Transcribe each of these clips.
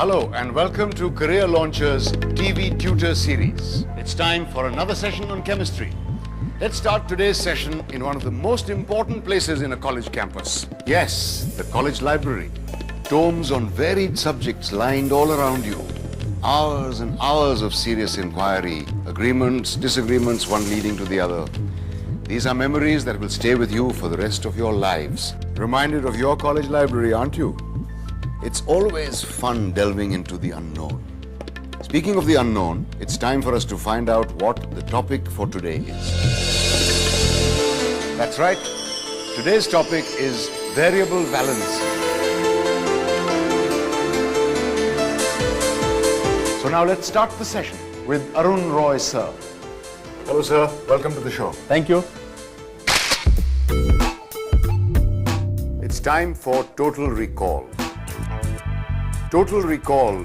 Hello and welcome to Career Launcher's TV Tutor Series. It's time for another session on chemistry. Let's start today's session in one of the most important places in a college campus. Yes, the college library. Tomes on varied subjects lined all around you. Hours and hours of serious inquiry, agreements, disagreements, one leading to the other. These are memories that will stay with you for the rest of your lives. Reminded of your college library, aren't you? It's always fun delving into the unknown. Speaking of the unknown, it's time for us to find out what the topic for today is. That's right. Today's topic is variable valency. So now let's start the session with Arun Roy, sir. Hello, sir. Welcome to the show. Thank you. It's time for Total Recall. Total Recall,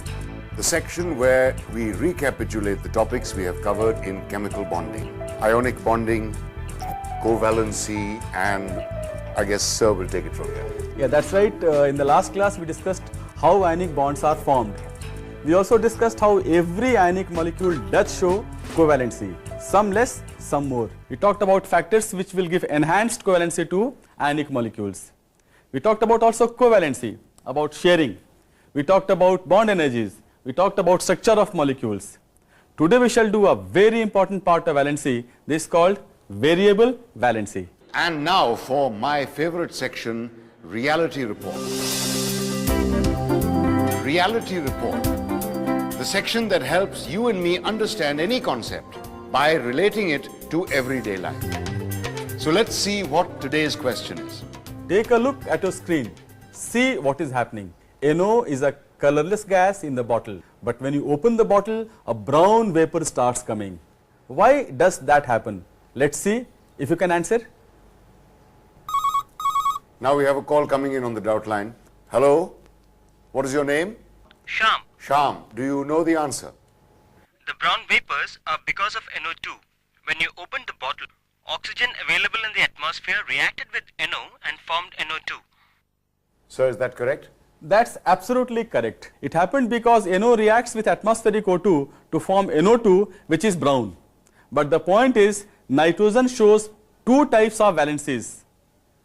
the section where we recapitulate the topics we have covered in chemical bonding. Ionic bonding, covalency, and I guess Sir will take it from here. Yeah, that's right. In the last class, we discussed how ionic bonds are formed. We also discussed how every ionic molecule does show covalency. Some less, some more. We talked about factors which will give enhanced covalency to ionic molecules. We talked about also covalency, about sharing. We talked about bond energies. We talked about structure of molecules. Today we shall do a very important part of valency. This is called variable valency. And now for my favorite section, Reality Report. Reality Report, the section that helps you and me understand any concept by relating it to everyday life. So let's see what today's question is. Take a look at your screen. See what is happening. NO is a colorless gas in the bottle, but when you open the bottle, a brown vapor starts coming. Why does that happen? Let's see if you can answer. Now we have a call coming in on the doubt line. Hello, what is your name? Sham. Sham, do you know the answer? The brown vapors are because of NO2. When you opened the bottle, oxygen available in the atmosphere reacted with NO and formed NO2. Sir, is that correct? That's absolutely correct. It happened because NO reacts with atmospheric O2 to form NO2, which is brown. But the point is, nitrogen shows two types of valencies.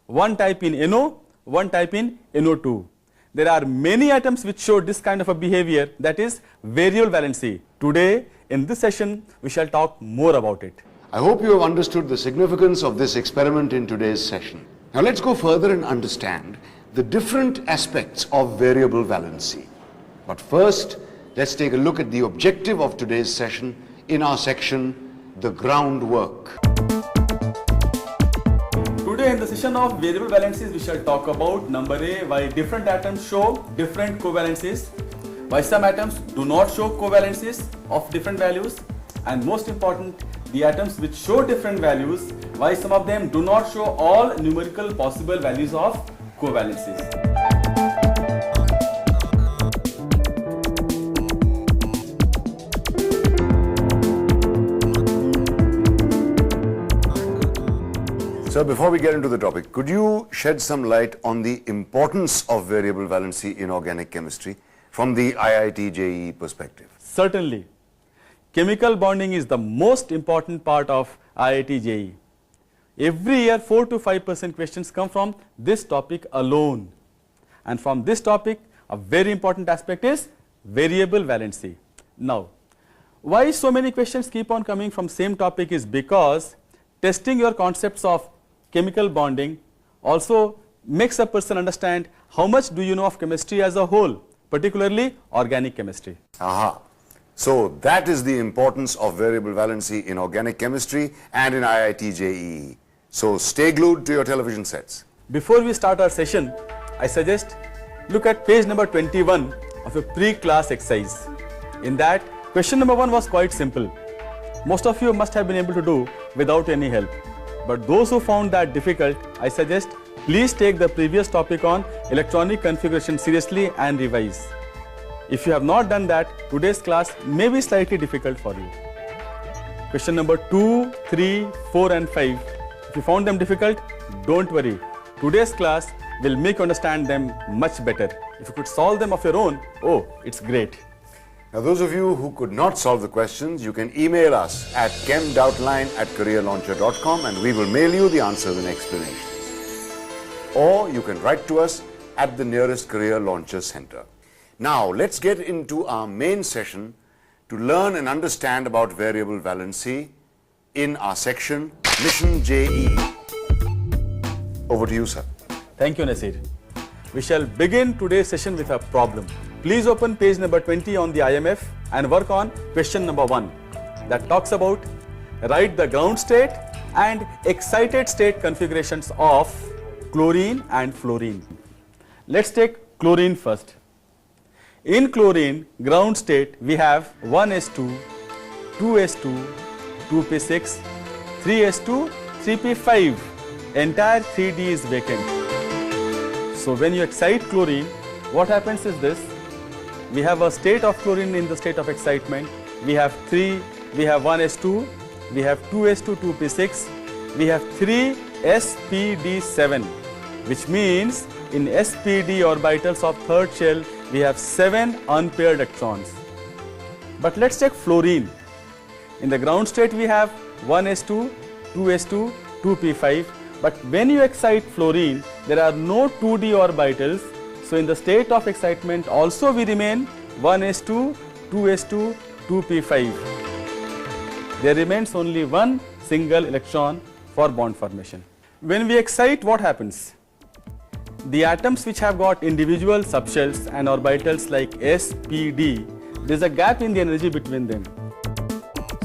One type in NO, one type in NO2. There are many atoms which show this kind of a behavior, that is variable valency. Today, in this session, we shall talk more about it. I hope you have understood the significance of this experiment in today's session. Now let's go further and understand the different aspects of variable valency. But first, let's take a look at the objective of today's session in our section, The Groundwork. Today in the session of variable valencies, we shall talk about number A, why different atoms show different covalencies, why some atoms do not show covalencies of different values, and most important, the atoms which show different values, why some of them do not show all numerical possible values of covalencies. So before we get into the topic, could you shed some light on the importance of variable valency in organic chemistry from the IIT JEE perspective? Certainly. Chemical bonding is the most important part of IIT JEE. Every year 4 to 5% questions come from this topic alone. And from this topic, a very important aspect is variable valency. Now, why so many questions keep on coming from same topic is because testing your concepts of chemical bonding also makes a person understand how much do you know of chemistry as a whole, particularly organic chemistry. Aha. So that is the importance of variable valency in organic chemistry and in IIT JEE. So stay glued to your television sets. Before we start our session, I suggest look at page number 21 of a pre-class exercise. In that, question number 1 was quite simple. Most of you must have been able to do without any help. But those who found that difficult, I suggest please take the previous topic on electronic configuration seriously and revise. If you have not done that, today's class may be slightly difficult for you. Question number 2, 3, 4 and 5. If you found them difficult, don't worry. Today's class will make you understand them much better. If you could solve them of your own, oh, it's great. Now, those of you who could not solve the questions, you can email us at chemdoubtline@careerlauncher.com and we will mail you the answers and explanations. Or you can write to us at the nearest Career Launcher Center. Now, let's get into our main session to learn and understand about variable valency in our section Mission JEE. Over to you, sir. Thank you, Nasir. We shall begin today's session with a problem. Please open page number 20 on the IMF and work on question number 1 that talks about write the ground state and excited state configurations of chlorine and fluorine. Let's take chlorine first. In chlorine ground state we have 1s2, 2s2, 2p6, 3s2, 3p5. Entire 3d is vacant. So when you excite chlorine, what happens is this. We have a state of chlorine in the state of excitement. We have 1s2, we have 2s2, 2p6, we have 3sPd7, which means in sPd orbitals of third shell, we have 7 unpaired electrons. But let's take fluorine. In the ground state, we have 1s2, 2s2, 2p5. But when you excite fluorine, there are no 2d orbitals. So in the state of excitement also we remain 1s2, 2s2, 2p5. There remains only one single electron for bond formation. When we excite, what happens? The atoms which have got individual subshells and orbitals like s, p, d, there is a gap in the energy between them.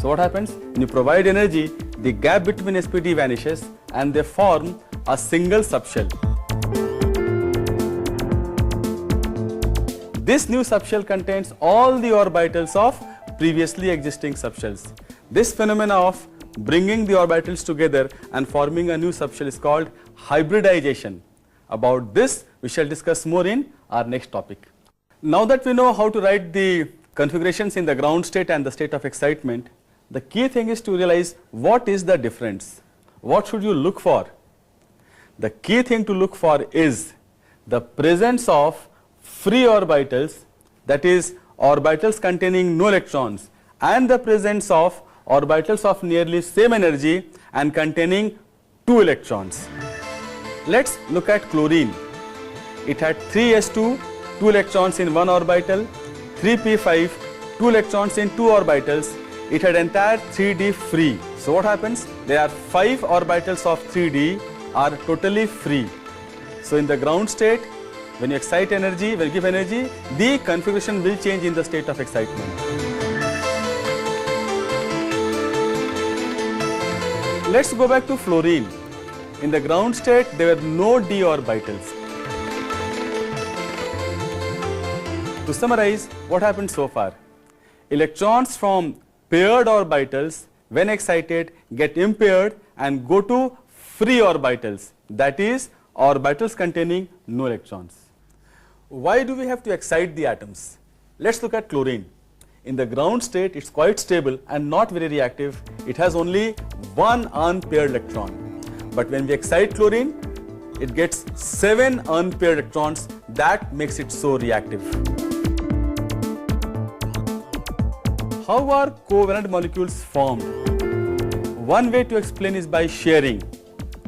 So what happens? When you provide energy, the gap between s, p, d vanishes and they form a single subshell. This new subshell contains all the orbitals of previously existing subshells. This phenomena of bringing the orbitals together and forming a new subshell is called hybridization. About this we shall discuss more in our next topic. Now that we know how to write the configurations in the ground state and the state of excitement, the key thing is to realize what is the difference. What should you look for? The key thing to look for is the presence of free orbitals, that is orbitals containing no electrons, and the presence of orbitals of nearly same energy and containing 2 electrons. Let's look at chlorine. It had 3s2, 2 electrons in one orbital, 3p5, 2 electrons in 2 orbitals. It had entire 3d free. So what happens? There are 5 orbitals of 3d are totally free. So in the ground state, when you excite energy, when you give energy, the configuration will change in the state of excitement. Let's go back to fluorine. In the ground state, there were no d orbitals. To summarize, what happened so far? Electrons from paired orbitals, when excited, get impaired and go to free orbitals, that is orbitals containing no electrons. Why do we have to excite the atoms? Let's look at chlorine. In the ground state, it's quite stable and not very reactive. It has only one unpaired electron. But when we excite chlorine, it gets 7 unpaired electrons. That makes it so reactive. How are covalent molecules formed? One way to explain is by sharing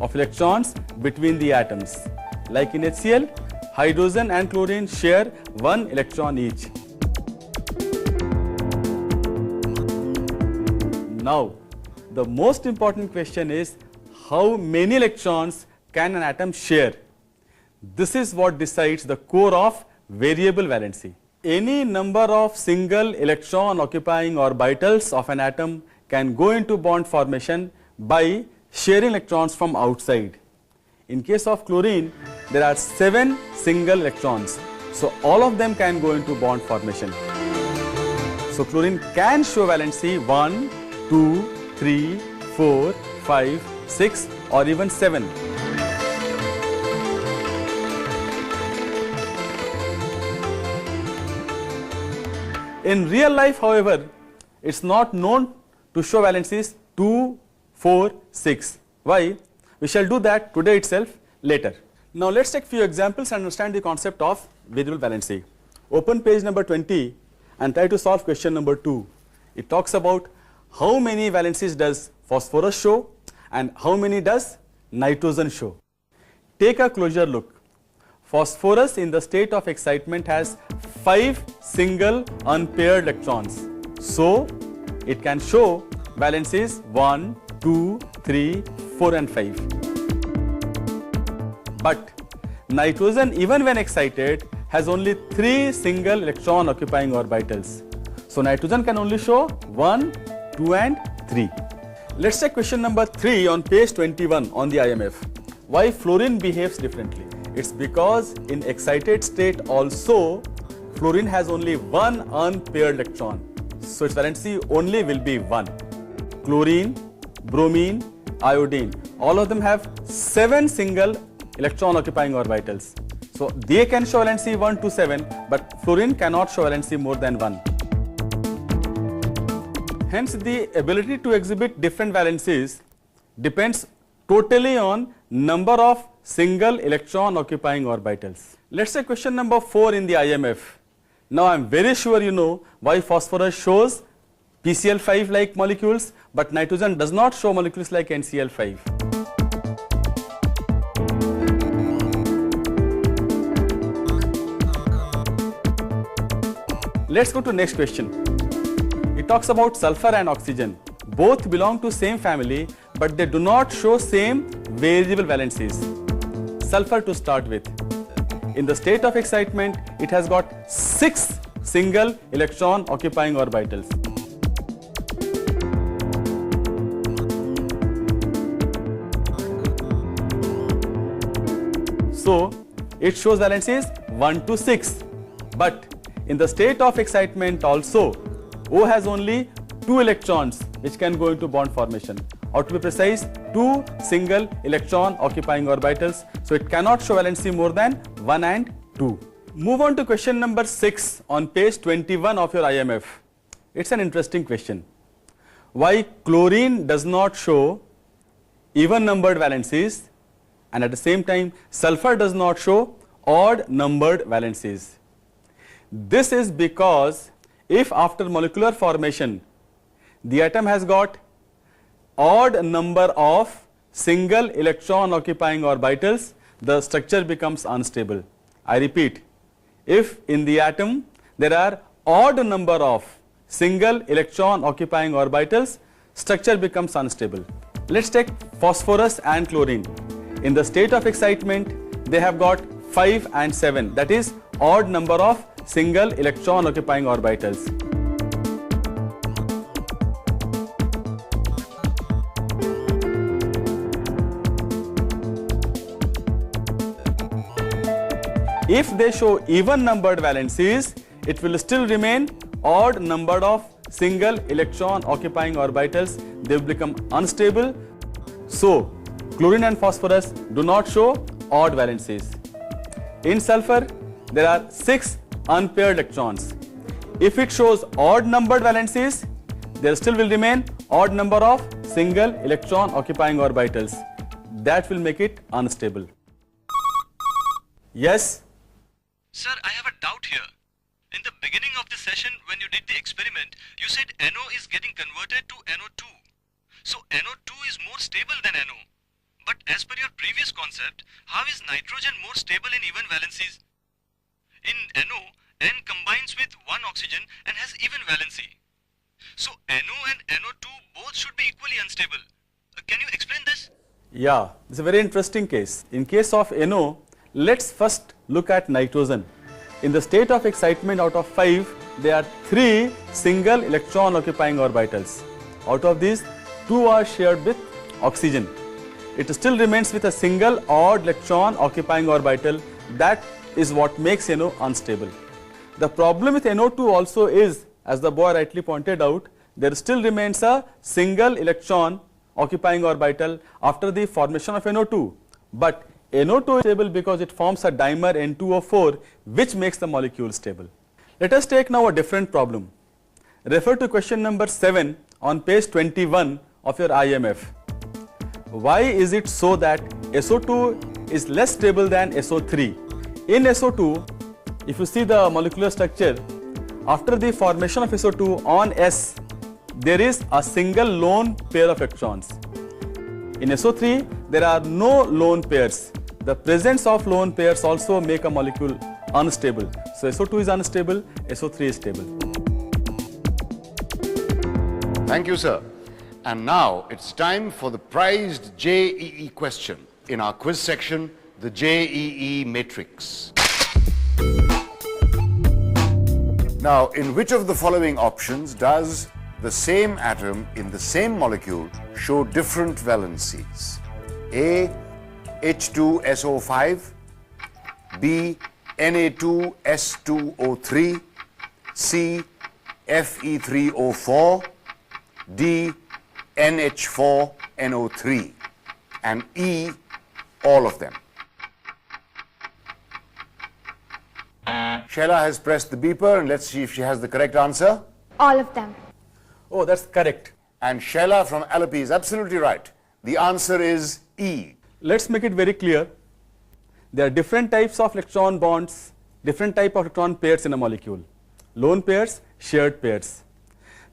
of electrons between the atoms. Like in HCl, hydrogen and chlorine share 1 electron each. Now, the most important question is how many electrons can an atom share? This is what decides the core of variable valency. Any number of single electron occupying orbitals of an atom can go into bond formation by sharing electrons from outside. In case of chlorine, there are 7 single electrons. So all of them can go into bond formation. So chlorine can show valency 1, 2, 3, 4, 5, 6 or even 7. In real life, however, it's not known to show valencies 2, 4, 6. Why? We shall do that today itself later. Now let's take few examples and understand the concept of variable valency. Open page number 20 and try to solve question number 2. It talks about how many valencies does phosphorus show and how many does nitrogen show. Take a closer look. Phosphorus in the state of excitement has 5 single unpaired electrons. So it can show valencies 1, 2, 3, 4 and 5. But nitrogen, even when excited, has only 3 single electron occupying orbitals. So nitrogen can only show 1, 2 and 3. Let's take question number 3 on page 21 on the IMF. Why fluorine behaves differently? It's because in excited state also fluorine has only 1 unpaired electron. So its valency only will be 1. Chlorine, bromine, iodine, all of them have 7 single electron occupying orbitals. So they can show valency 1 to 7, but fluorine cannot show valency more than 1. Hence the ability to exhibit different valencies depends totally on number of single electron occupying orbitals. Let's say question number 4 in the IMF. Now I am very sure you know why phosphorus shows PCl5 like molecules, but nitrogen does not show molecules like NCl5. Let's go to next question. It talks about sulfur and oxygen. Both belong to same family, but they do not show same variable valencies. Sulfur to start with. In the state of excitement, it has got 6 single electron occupying orbitals. So it shows valencies 1 to 6. But in the state of excitement also, O has only 2 electrons which can go into bond formation, or to be precise 2 single electron occupying orbitals, so it cannot show valency more than 1 and 2. Move on to question number 6 on page 21 of your IMF. It's an interesting question. Why chlorine does not show even numbered valencies and at the same time sulfur does not show odd numbered valencies? This is because if after molecular formation the atom has got odd number of single electron occupying orbitals, the structure becomes unstable. I repeat, if in the atom there are odd number of single electron occupying orbitals, structure becomes unstable. Let's take phosphorus and chlorine. In the state of excitement, they have got 5 and 7, that is odd number of single electron occupying orbitals. If they show even numbered valencies, it will still remain odd number of single electron occupying orbitals. They will become unstable. So chlorine and phosphorus do not show odd valencies. In sulfur, there are 6 unpaired electrons. If it shows odd numbered valencies, there still will remain odd number of single electron occupying orbitals. That will make it unstable. Yes? Sir, I have a doubt here. In the beginning of the session, when you did the experiment, you said NO is getting converted to NO2. So NO2 is more stable than NO. But as per your previous concept, how is nitrogen more stable in even valencies? In NO, N combines with one oxygen and has even valency. So NO and NO2 both should be equally unstable. Can you explain this? Yeah, it's a very interesting case. In case of NO, let's first look at nitrogen. In the state of excitement, out of 5, there are 3 single electron occupying orbitals. Out of these, 2 are shared with oxygen. It still remains with a single odd electron occupying orbital. That is what makes NO unstable. The problem with NO2 also is, as the boy rightly pointed out, there still remains a single electron occupying orbital after the formation of NO2. But NO2 is stable because it forms a dimer N2O4, which makes the molecule stable. Let us take now a different problem. Refer to question number 7 on page 21 of your IMF. Why is it so that SO2 is less stable than SO3. In SO2, if you see the molecular structure, after the formation of SO2 on S, there is a single lone pair of electrons. In SO3, there are no lone pairs. The presence of lone pairs also make a molecule unstable. So SO2 is unstable, SO3 is stable. Thank you, sir. And now it's time for the prized JEE question in our quiz section, the JEE matrix. Now, in which of the following options does the same atom in the same molecule show different valencies? A, H2SO5, B, Na2S2O3, C, Fe3O4, D, NH4NO3, and E, all of them. Sheila has pressed the beeper, and let's see if she has the correct answer. All of them. Oh, that's correct. And Sheila from Alleppey is absolutely right. The answer is E. Let's make it very clear. There are different types of electron bonds, different type of electron pairs in a molecule. Lone pairs, shared pairs.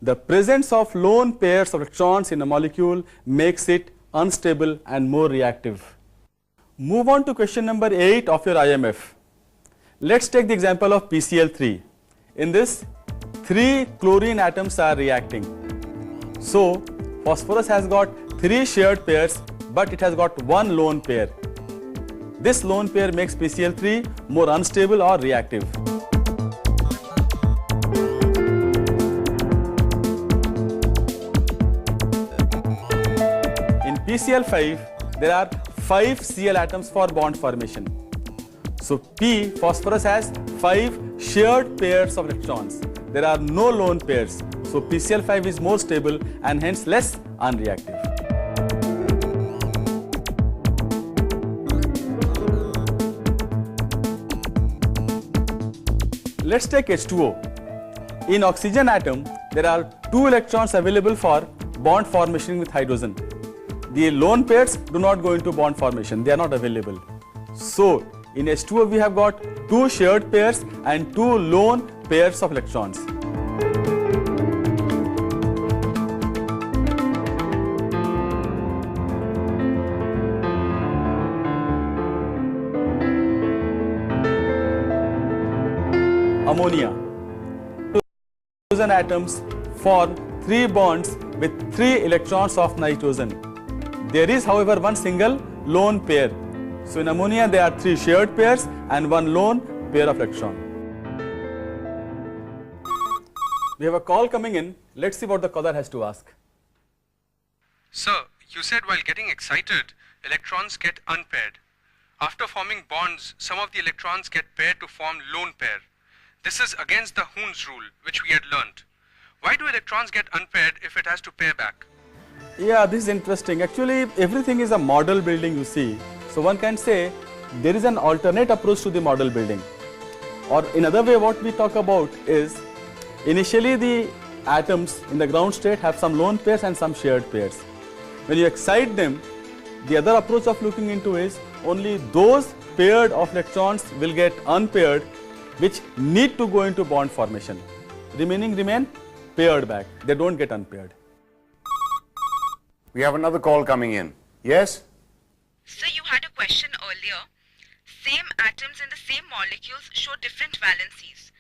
The presence of lone pairs of electrons in a molecule makes it unstable and more reactive. Move on to question number 8 of your IMF. Let's take the example of PCl3. In this, 3 chlorine atoms are reacting. So, phosphorus has got 3 shared pairs, but it has got 1 lone pair. This lone pair makes PCl3 more unstable or reactive. In PCl5, there are 5 Cl atoms for bond formation. So P, phosphorus, has 5 shared pairs of electrons. There are no lone pairs. So PCl5 is more stable and hence less unreactive. Let's take H2O. In oxygen atom, there are 2 electrons available for bond formation with hydrogen. The lone pairs do not go into bond formation, they are not available. So, in H2O we have got 2 shared pairs and 2 lone pairs of electrons. Ammonia. 2 hydrogen atoms form 3 bonds with 3 electrons of nitrogen. There is, however, one single lone pair. So in ammonia there are 3 shared pairs and 1 lone pair of electron. We have a call coming in. Let's see what the caller has to ask. Sir, you said while getting excited, electrons get unpaired. After forming bonds, some of the electrons get paired to form lone pair. This is against the Hund's rule, which we had learnt. Why do electrons get unpaired if it has to pair back? Yeah, this is interesting. Actually, everything is a model building, you see. So one can say there is an alternate approach to the model building. Or in other way, what we talk about is initially the atoms in the ground state have some lone pairs and some shared pairs. When you excite them, the other approach of looking into is only those paired of electrons will get unpaired which need to go into bond formation. Remaining remain paired back. They don't get unpaired. We have another call coming in. Yes? Sir, you had a question earlier. Same atoms in the same molecules show different valencies.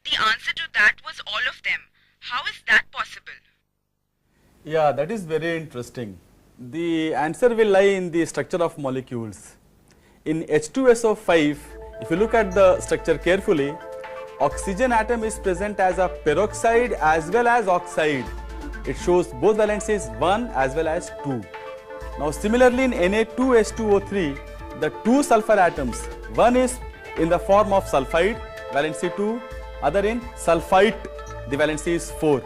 The answer to that was all of them. How is that possible? Yeah, that is very interesting. The answer will lie in the structure of molecules. In H2SO5, if you look at the structure carefully, oxygen atom is present as a peroxide as well as oxide. It shows both valencies 1 as well as 2. Now similarly in Na2S2O3, the 2 sulfur atoms, one is in the form of sulfide, valency 2, other in sulfite, the valency is 4.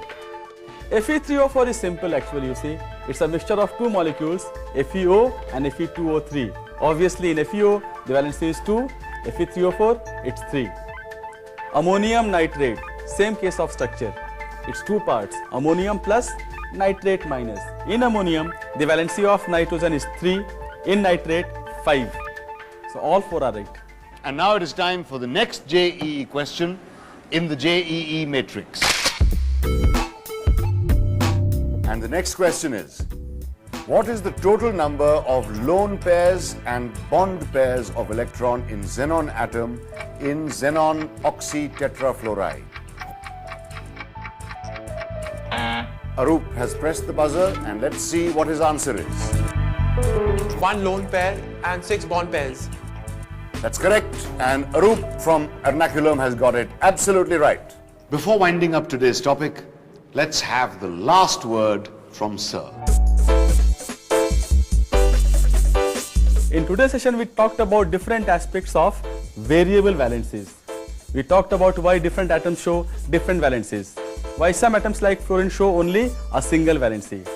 Fe3O4 is simple actually, you see. It's a mixture of 2 molecules, FeO and Fe2O3. Obviously in FeO, the valency is 2, Fe3O4, it's 3. Ammonium nitrate, same case of structure. It's 2 parts, ammonium plus, nitrate minus. In ammonium, the valency of nitrogen is 3, in nitrate 5. So all 4 are right. And now it is time for the next JEE question in the JEE matrix. And the next question is, what is the total number of lone pairs and bond pairs of electron in xenon atom in xenon oxytetrafluoride? Arup has pressed the buzzer, and let's see what his answer is. 1 lone pair and 6 bond pairs. That's correct, and Arup from Ernakulam has got it absolutely right. Before winding up today's topic, let's have the last word from Sir. In today's session, we talked about different aspects of variable valencies. We talked about why different atoms show different valencies, why some atoms like fluorine show only a single valency.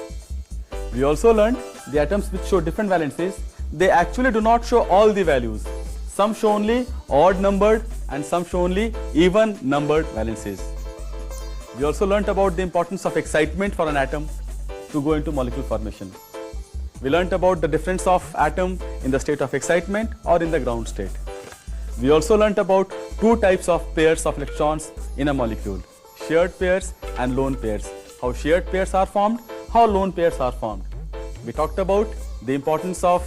We also learned the atoms which show different valencies, they actually do not show all the values. Some show only odd numbered and some show only even numbered valencies. We also learnt about the importance of excitement for an atom to go into molecule formation. We learnt about the difference of atom in the state of excitement or in the ground state. We also learnt about 2 types of pairs of electrons in a molecule, shared pairs and lone pairs. How shared pairs are formed, how lone pairs are formed. We talked about the importance of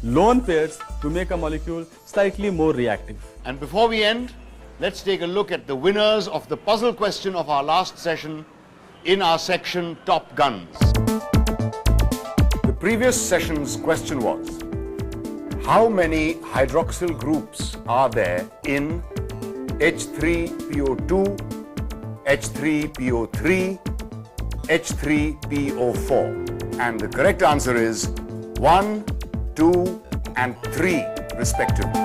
lone pairs to make a molecule slightly more reactive. And before we end, let's take a look at the winners of the puzzle question of our last session in our section Top Guns. The previous session's question was, how many hydroxyl groups are there in H3PO2, H3PO3, H3PO4? And the correct answer is 1, 2 and 3 respectively.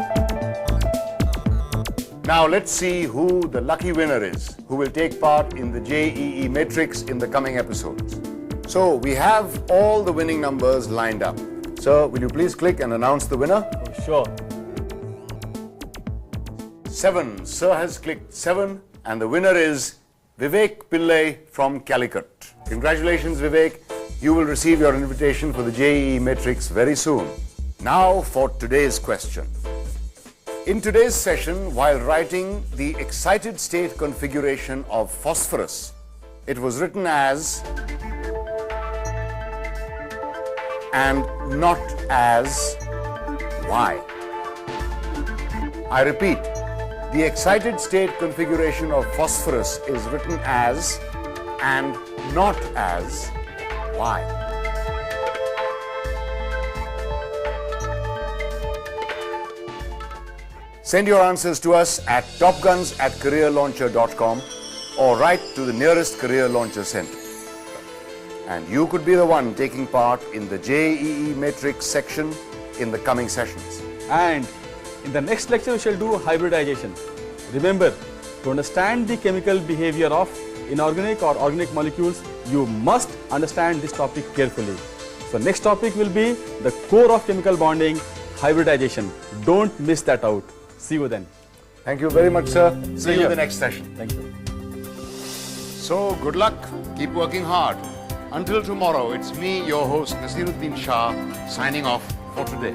Now let's see who the lucky winner is, who will take part in the JEE matrix in the coming episodes. So we have all the winning numbers lined up. Sir, will you please click and announce the winner? Oh, sure. 7. Sir has clicked 7, and the winner is Vivek Pillai from Calicut. Congratulations, Vivek. You will receive your invitation for the JEE matrix very soon. Now for today's question. In today's session, while writing the excited state configuration of phosphorus, it was written as and not as Y. I repeat, the excited state configuration of phosphorus is written as and not as Y. Send your answers to us at topguns@careerlauncher.com or write to the nearest Career Launcher Center. And you could be the one taking part in the JEE Matrix section in the coming sessions. And in the next lecture, we shall do hybridization. Remember, to understand the chemical behavior of inorganic or organic molecules, you must understand this topic carefully. So next topic will be the core of chemical bonding, hybridization. Don't miss that out. See you then. Thank you very much, sir. See you you. in the next session. Thank you. So, good luck. Keep working hard. Until tomorrow, it's me, your host, Nasiruddin Shah, signing off for today.